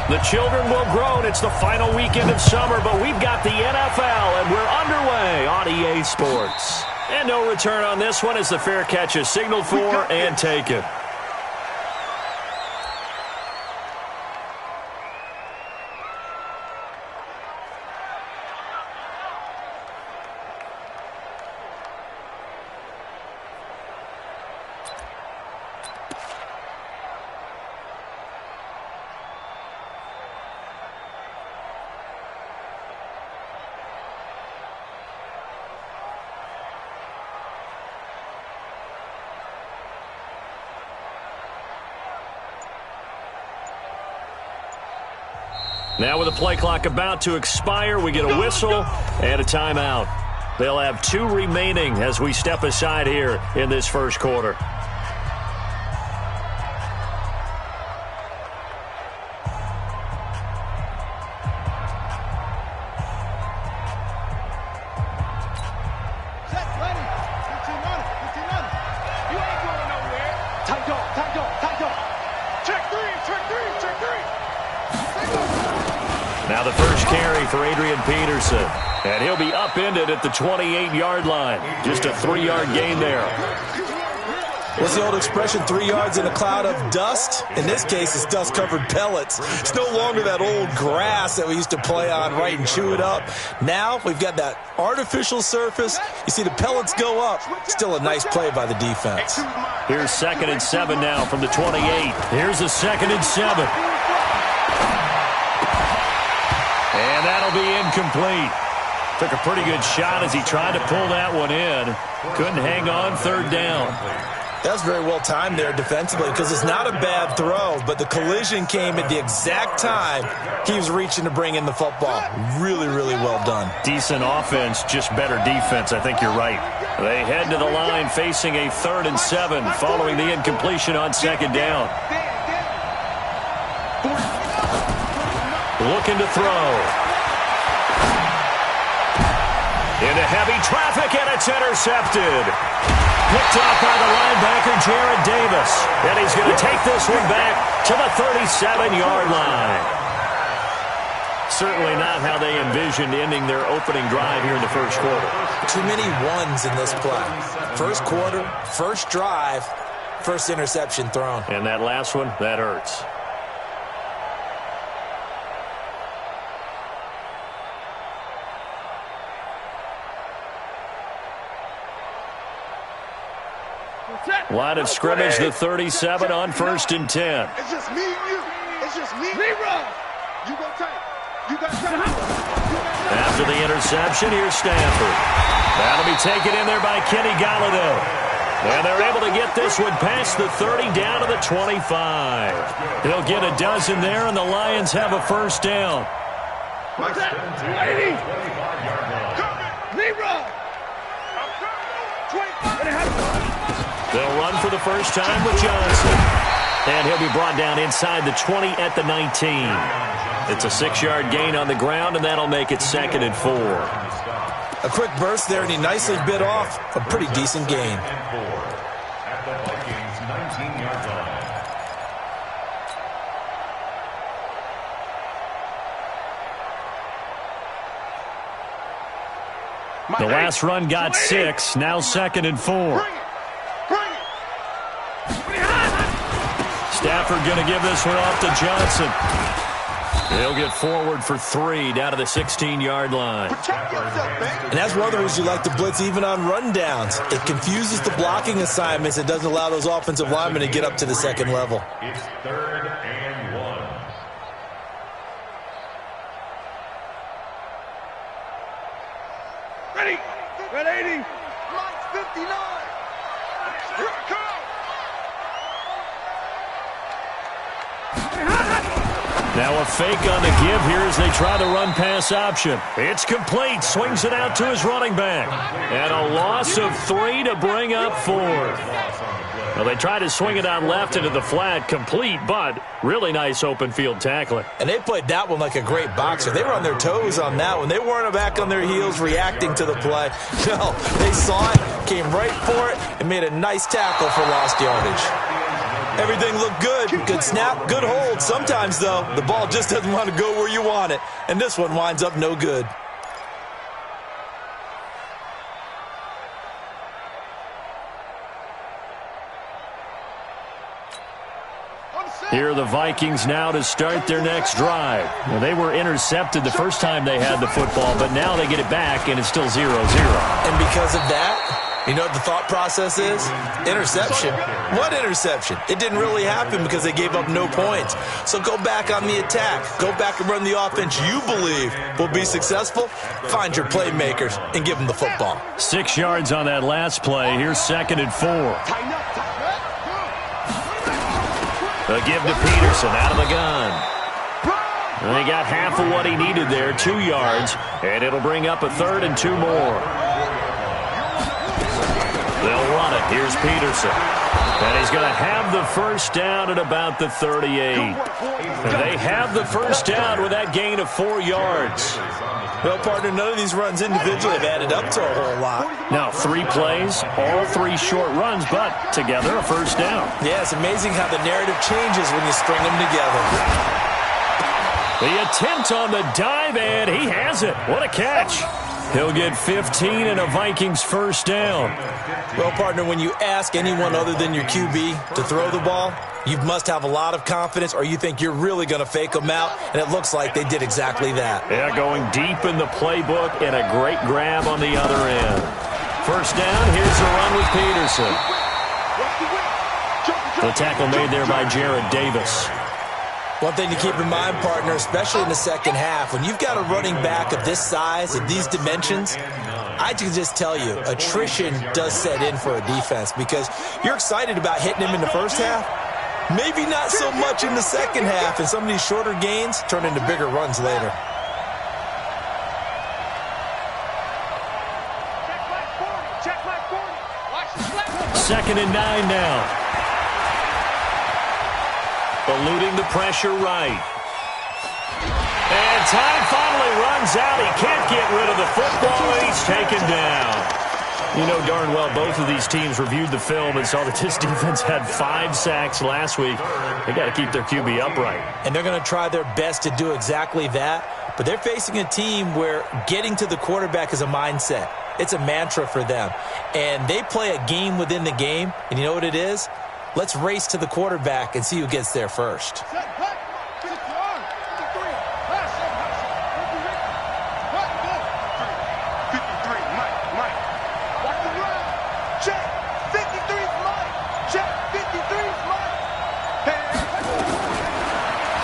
The children will groan. It's the final weekend of summer, but we've got the NFL, and we're underway on EA Sports. And no return on this one as the fair catch is signaled for and taken. Now with the play clock about to expire, we get a whistle and a timeout. They'll have 2 remaining as we step aside here in this first quarter. Now the first carry for Adrian Peterson. And he'll be upended at the 28-yard line. Just a 3-yard gain there. What's the old expression, 3 yards in a cloud of dust? In this case, it's dust-covered pellets. It's no longer that old grass that we used to play on, right, and chew it up. Now we've got that artificial surface. You see the pellets go up. Still a nice play by the defense. Here's 2nd and 7 now from the 28. Here's a 2nd and 7. And that'll be incomplete. Took a pretty good shot as he tried to pull that one in. Couldn't hang on 3rd down. That was very well timed there defensively because it's not a bad throw, but the collision came at the exact time he was reaching to bring in the football. Really, really well done. Decent offense, just better defense. I think you're right. They head to the line facing a 3rd and 7 following the incompletion on 2nd down. Looking to throw. Into heavy traffic, and it's intercepted. Picked off by the linebacker, Jared Davis. And he's going to take this one back to the 37-yard line. Certainly not how they envisioned ending their opening drive here in the first quarter. Too many ones in this play. First quarter, first drive, first interception thrown. And that last one, that hurts. Line of scrimmage, the 37 on 1st and 10. It's just me and you. It's just me. Leroy. You go take. You got After the interception, here's Stanford. That'll be taken in there by Kenny Galladay. And they're able to get this one past the 30 down to the 25. They'll get a dozen there, and the Lions have a first down. Leroy. They'll run for the first time with Johnson. And he'll be brought down inside the 20 at the 19. It's a 6-yard gain on the ground, and that'll make it 2nd and 4. A quick burst there, and he nicely bit off a pretty decent gain. The last run got 6, now 2nd and 4. Stafford going to give this one off to Johnson. He'll get forward for 3 down to the 16-yard line. And that's one of the reasons you like to blitz even on rundowns. It confuses the blocking assignments. It doesn't allow those offensive linemen to get up to the 2nd level. It's 3rd and 1. Ready. Red 80. Lights 59. Here it comes. Now a fake on the give here as they try the run-pass option. It's complete. Swings it out to his running back. And a loss of 3 to bring up 4. Well, they tried to swing it out left into the flat, complete, but really nice open field tackling. And they played that one like a great boxer. They were on their toes on that one. They weren't back on their heels reacting to the play. No, they saw it, came right for it, and made a nice tackle for lost yardage. Everything looked good. Good snap, good hold. Sometimes, though, the ball just doesn't want to go where you want it. And this one winds up no good. Here are the Vikings now to start their next drive. Well, they were intercepted the first time they had the football, but now they get it back, and it's still 0-0. And because of that, you know what the thought process is? Interception. What interception? It didn't really happen because they gave up no points. So go back on the attack. Go back and run the offense you believe will be successful. Find your playmakers and give them the football. 6 yards on that last play. Here's 2nd and 4. A give to Peterson out of the gun. And he got half of what he needed there, 2 yards, and it'll bring up a 3rd and 2 more. They'll run it. Here's Peterson. And he's going to have the first down at about the 38. And they have the first down with that gain of 4 yards. Well, partner, none of these runs individually have added up to a whole lot. Now, 3 plays, all 3 short runs, but together a first down. Yeah, it's amazing how the narrative changes when you string them together. The attempt on the dive, and he has it. What a catch. He'll get 15 and a Vikings first down. Well, partner, when you ask anyone other than your QB to throw the ball, you must have a lot of confidence, or you think you're really going to fake them out, and it looks like they did exactly that. Yeah, going deep in the playbook and a great grab on the other end. First down, here's the run with Peterson. The tackle made there by Jared Davis. One thing to keep in mind, partner, especially in the second half, when you've got a running back of this size, of these dimensions, I can just tell you, attrition does set in for a defense because you're excited about hitting him in the first half. Maybe not so much in the second half, and some of these shorter gains turn into bigger runs later. Second and 9 now. Eluding the pressure right. And time finally runs out. He can't get rid of the football, and he's taken down. You know darn well both of these teams reviewed the film and saw that this defense had 5 sacks last week. They got to keep their QB upright. And they're going to try their best to do exactly that. But they're facing a team where getting to the quarterback is a mindset. It's a mantra for them. And they play a game within the game. And you know what it is? Let's race to the quarterback and see who gets there first.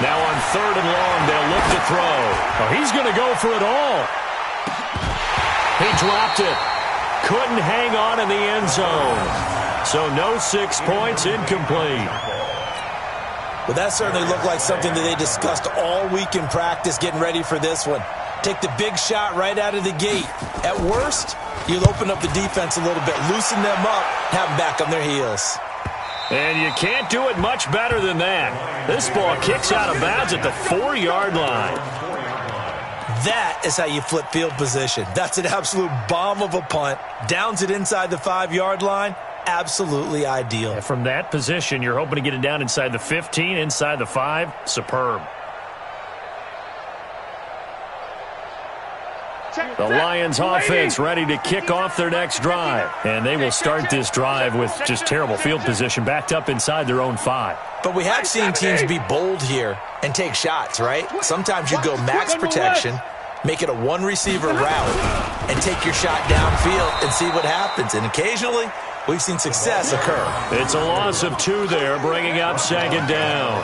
Now on 3rd and long, they'll look to throw. Oh, he's going to go for it all. He dropped it. Couldn't hang on in the end zone. So no 6 points, incomplete. Well, that certainly looked like something that they discussed all week in practice getting ready for this one. Take the big shot right out of the gate. At worst, you'll open up the defense a little bit, loosen them up, have them back on their heels. And you can't do it much better than that. This ball kicks out of bounds at the 4-yard line. That is how you flip field position. That's an absolute bomb of a punt. Downs it inside the 5-yard line. Absolutely ideal. And from that position, you're hoping to get it down inside the 15, inside the 5. Superb. The Lions offense ready to kick off their next drive. And they will start this drive with just terrible field position, backed up inside their own 5. But we have seen teams be bold here and take shots, right? Sometimes you go max protection, make it a one-receiver route, and take your shot downfield and see what happens. And occasionally, we've seen success occur. It's a loss of 2 there, bringing up 2nd down.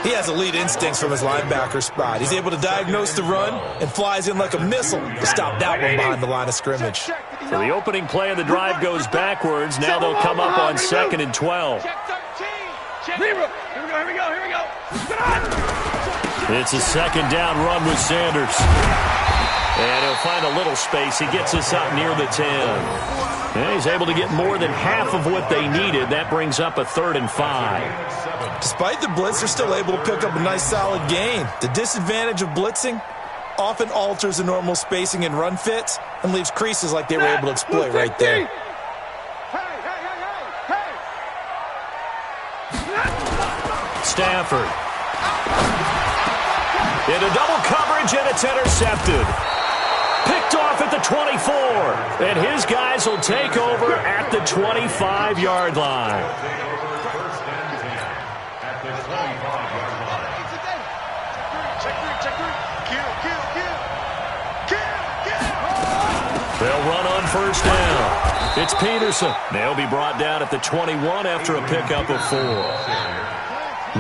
He has elite instincts from his linebacker spot. He's able to diagnose the run and flies in like a missile to stop that one behind the line of scrimmage. So the opening play of the drive goes backwards. Now they'll come up on 2nd and 12. Here we go. It's a 2nd down run with Sanders. And he'll find a little space. He gets us up near the 10. And he's able to get more than half of what they needed. That brings up a 3rd and 5. Despite the blitz, they're still able to pick up a nice solid gain. The disadvantage of blitzing often alters the normal spacing and run fits and leaves creases like they were able to exploit right there. Stafford. Into double coverage, and it's intercepted. Picked off at the 24. And his guys will take over at the 25-yard line. They'll run on first down. It's Peterson. They'll be brought down at the 21 after a pickup of 4.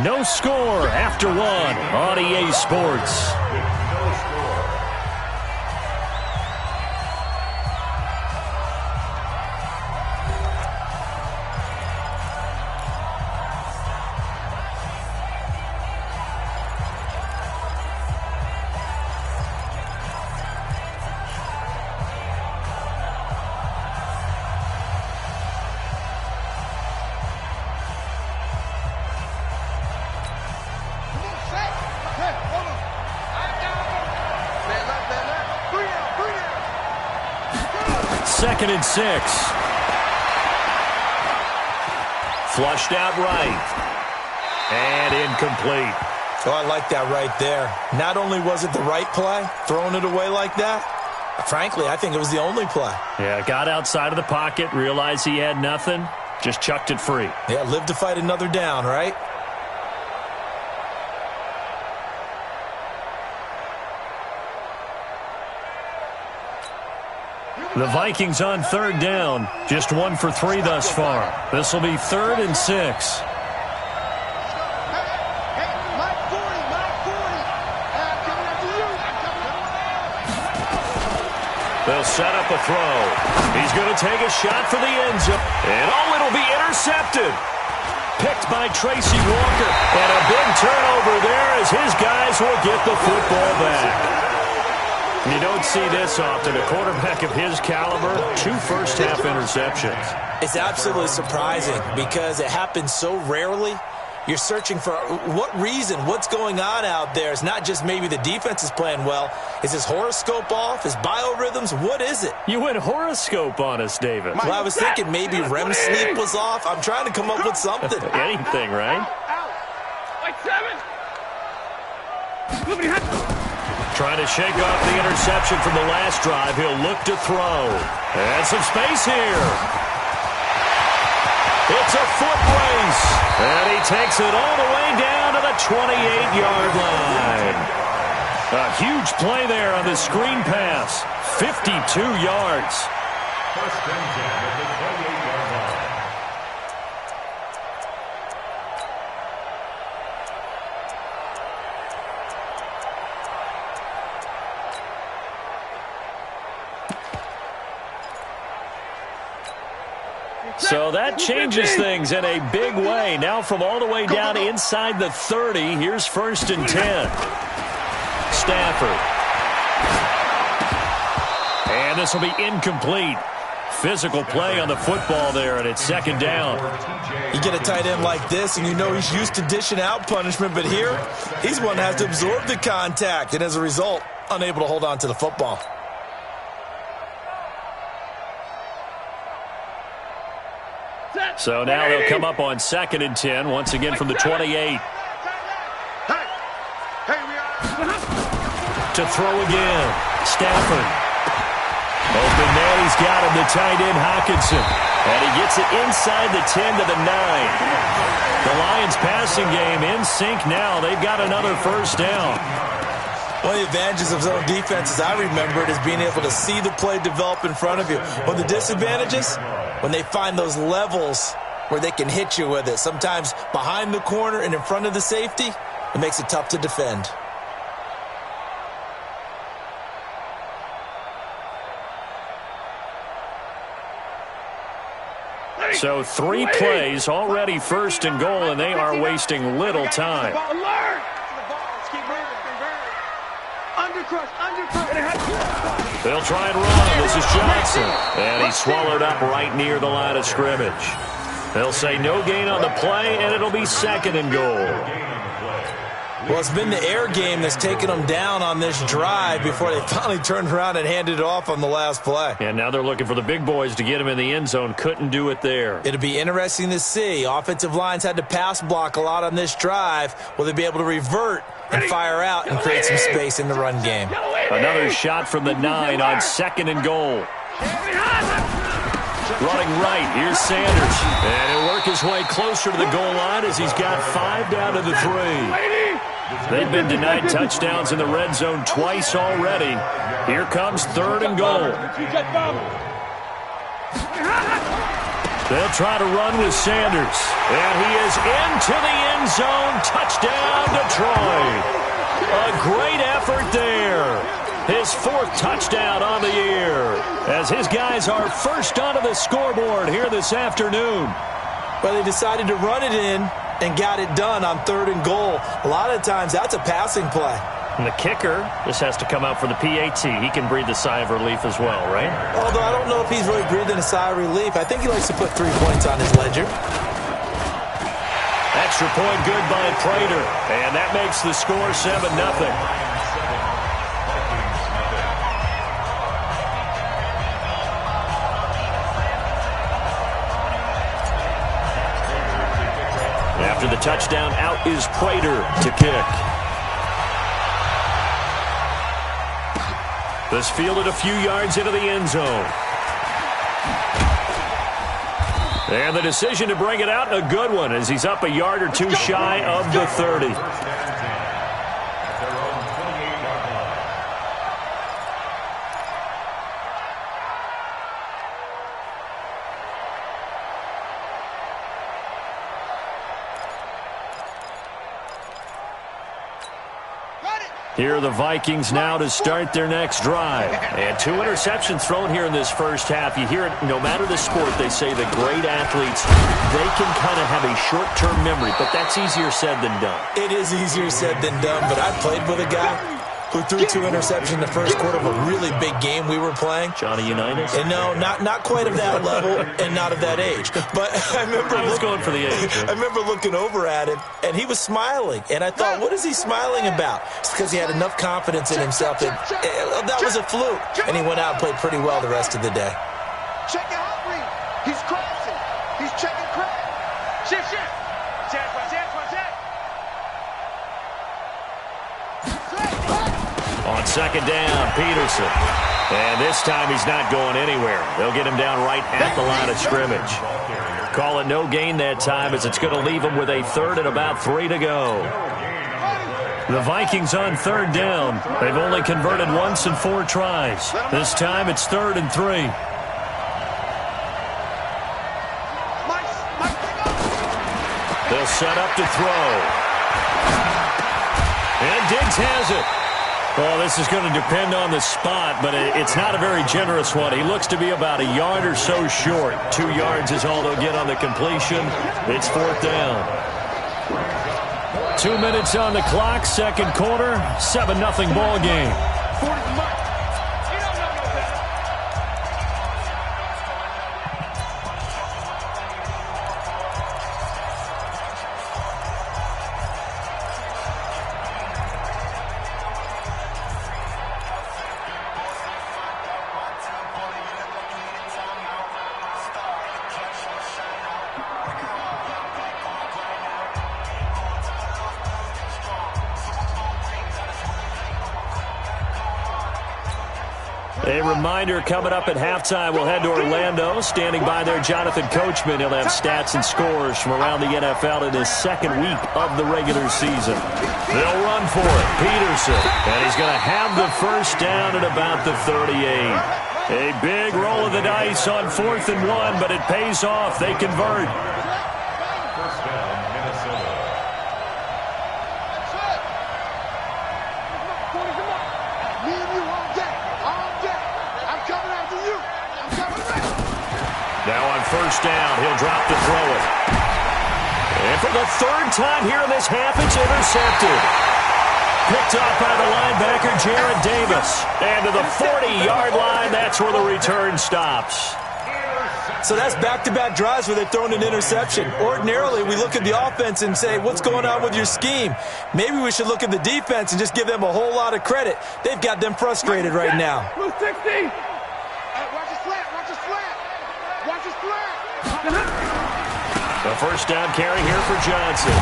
No score after 1 on EA Sports. Second and 6. Flushed out right. And incomplete. Oh, I like that right there. Not only was it the right play, throwing it away like that, frankly, I think it was the only play. Yeah, got outside of the pocket, realized he had nothing, just chucked it free. Yeah, live to fight another down, right? The Vikings on third down, just 1 for 3 thus far. This will be 3rd and 6. They'll set up a throw. He's going to take a shot for the end zone. And it'll be intercepted. Picked by Tracy Walker. And a big turnover there as his guys will get the football back. You don't see this often. A quarterback of his caliber, 2 first-half interceptions. It's absolutely surprising because it happens so rarely. You're searching for what reason, what's going on out there. It's not just maybe the defense is playing well. Is his horoscope off? His biorhythms? What is it? You went horoscope on us, David. Well, I was thinking maybe REM sleep was off. I'm trying to come up with something. Anything, right? Like 7. Trying to shake off the interception from the last drive. He'll look to throw. And some space here. It's a foot race. And he takes it all the way down to the 28-yard line. A huge play there on the screen pass. 52 yards. First and 10 at the 28-yard line. So that changes things in a big way. Now from all the way down inside the 30, here's 1st and 10. Stafford. And this will be incomplete. Physical play on the football there, and it's 2nd down. You get a tight end like this, and you know he's used to dishing out punishment, but here, he's one that has to absorb the contact, and as a result, unable to hold on to the football. So now they'll come up on 2nd and 10, once again from the 28. To throw again. Stafford. Open man, he's got him, the tight end Hockenson. And he gets it inside the 10 to the 9. The Lions passing game in sync now. They've got another first down. One of the advantages of zone defense, as I remember it, is being able to see the play develop in front of you. One of the disadvantages, when they find those levels where they can hit you with it, sometimes behind the corner and in front of the safety, it makes it tough to defend. So 3 plays, already 1st and goal, and they are wasting little time. They'll try and run. This is Johnson. And he's swallowed up right near the line of scrimmage. They'll say no gain on the play, and it'll be 2nd and goal. Well, it's been the air game that's taken them down on this drive before they finally turned around and handed it off on the last play. And now they're looking for the big boys to get him in the end zone. Couldn't do it there. It'll be interesting to see. Offensive lines had to pass block a lot on this drive. Will they be able to revert and fire out and create some space in the run game? Another shot from the 9 on 2nd and goal. Running right, here's Sanders. And he'll work his way closer to the goal line as he's got 5 down to the 3. They've been denied touchdowns in the red zone twice already. Here comes 3rd and goal. They'll try to run with Sanders. And he is into the end zone. Touchdown, Detroit. A great effort there. His 4th touchdown on the year as his guys are first onto the scoreboard here this afternoon. Well, they decided to run it in and got it done on 3rd and goal. A lot of times that's a passing play. And the kicker just has to come out for the PAT. He can breathe a sigh of relief as well, right? Although I don't know if he's really breathing a sigh of relief. I think he likes to put 3 points on his ledger. Extra point good by Prater. And that makes the score 7-0. After the touchdown, out is Prater to kick. This fielded a few yards into the end zone. And the decision to bring it out, a good one, as he's up a yard or 2 shy of the 30. Here are the Vikings now to start their next drive. And 2 interceptions thrown here in this first half. You hear it, no matter the sport, they say the great athletes, they can kind of have a short-term memory, but that's easier said than done. It is easier said than done, but I played with a guy who threw 2 interceptions in the first quarter of a really big game we were playing. Johnny Unitas? And no, not quite of that level and not of that age. But I was going for the age. I remember looking over at him, and he was smiling. And I thought, what is he smiling about? It's because he had enough confidence in himself that that was a fluke. And he went out and played pretty well the rest of the day. Check it out, Reed. He's crossing. He's checking crack. Shift. On 2nd down, Peterson. And this time he's not going anywhere. They'll get him down right at the line of scrimmage. Call it no gain that time as it's going to leave him with a 3rd and about 3 to go. The Vikings on 3rd down. They've only converted once in 4 tries. This time it's 3rd and 3. They'll set up to throw. And Diggs has it. Well, this is going to depend on the spot, but it's not a very generous one. He looks to be about a yard or so short. 2 yards is all they'll get on the completion. It's 4th down. 2 minutes on the clock, 2nd quarter, 7-0 ball game. A reminder coming up at halftime, we'll head to Orlando. Standing by there, Jonathan Coachman. He'll have stats and scores from around the NFL in his 2nd week of the regular season. They'll run for it. Peterson. And he's going to have the 1st down at about the 38. A big roll of the dice on 4th and 1, but it pays off. They convert. Now on 1st down, he'll drop to throw it. And for the 3rd time here in this half, it's intercepted. Picked off by the linebacker, Jarrett Davis. And to the 40-yard line, that's where the return stops. So that's back-to-back drives where they've thrown an interception. Ordinarily, we look at the offense and say, what's going on with your scheme? Maybe we should look at the defense and just give them a whole lot of credit. They've got them frustrated right now. Blue 60. Watch his slant. Watch his slant. Watch his slant. The first down carry here for Johnson.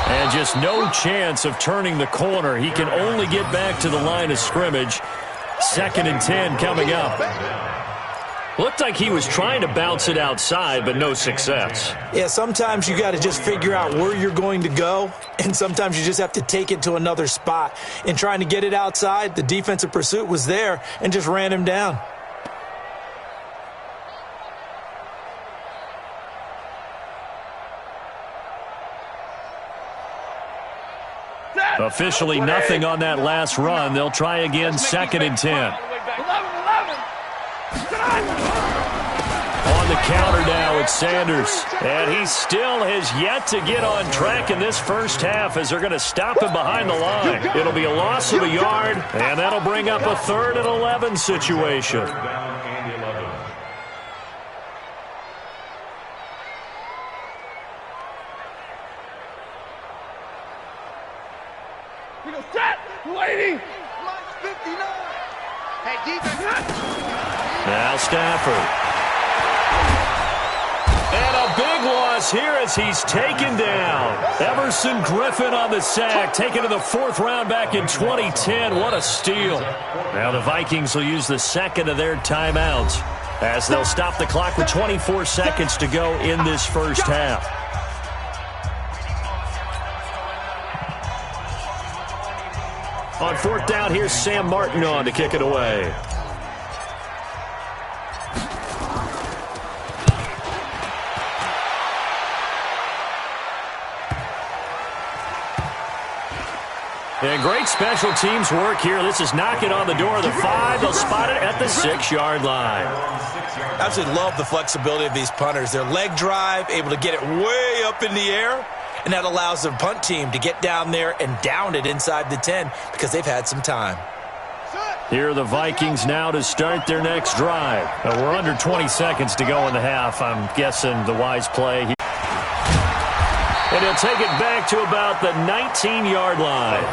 And just no chance of turning the corner. He can only get back to the line of scrimmage. 2nd and 10 coming up. Looked like he was trying to bounce it outside, but no success. Yeah, sometimes you got to just figure out where you're going to go, and sometimes you just have to take it to another spot. In trying to get it outside, the defensive pursuit was there and just ran him down. Officially nothing on that last run. They'll try again, 2nd and 10. On the counter now, it's Sanders. And he still has yet to get on track in this first half as they're going to stop him behind the line. It'll be a loss of a yard, and that'll bring up a 3rd and 11 situation. Set, lady. Line 59. Hey, defense. Now Stafford. And a big loss here as he's taken down. Emerson Griffin on the sack, taken to the 4th round back in 2010. What a steal. Now the Vikings will use the 2nd of their timeouts as they'll stop the clock with 24 seconds to go in this first half. On 4th down, here's Sam Martin on to kick it away. And great special teams work here. This is knocking on the door of the 5. They'll spot it at the 6-yard line. Absolutely love the flexibility of these punters. Their leg drive, able to get it way up in the air, and that allows the punt team to get down there and down it inside the 10 because they've had some time. Here are the Vikings now to start their next drive. Now we're under 20 seconds to go in the half. I'm guessing the wise play here. And he'll take it back to about the 19-yard line.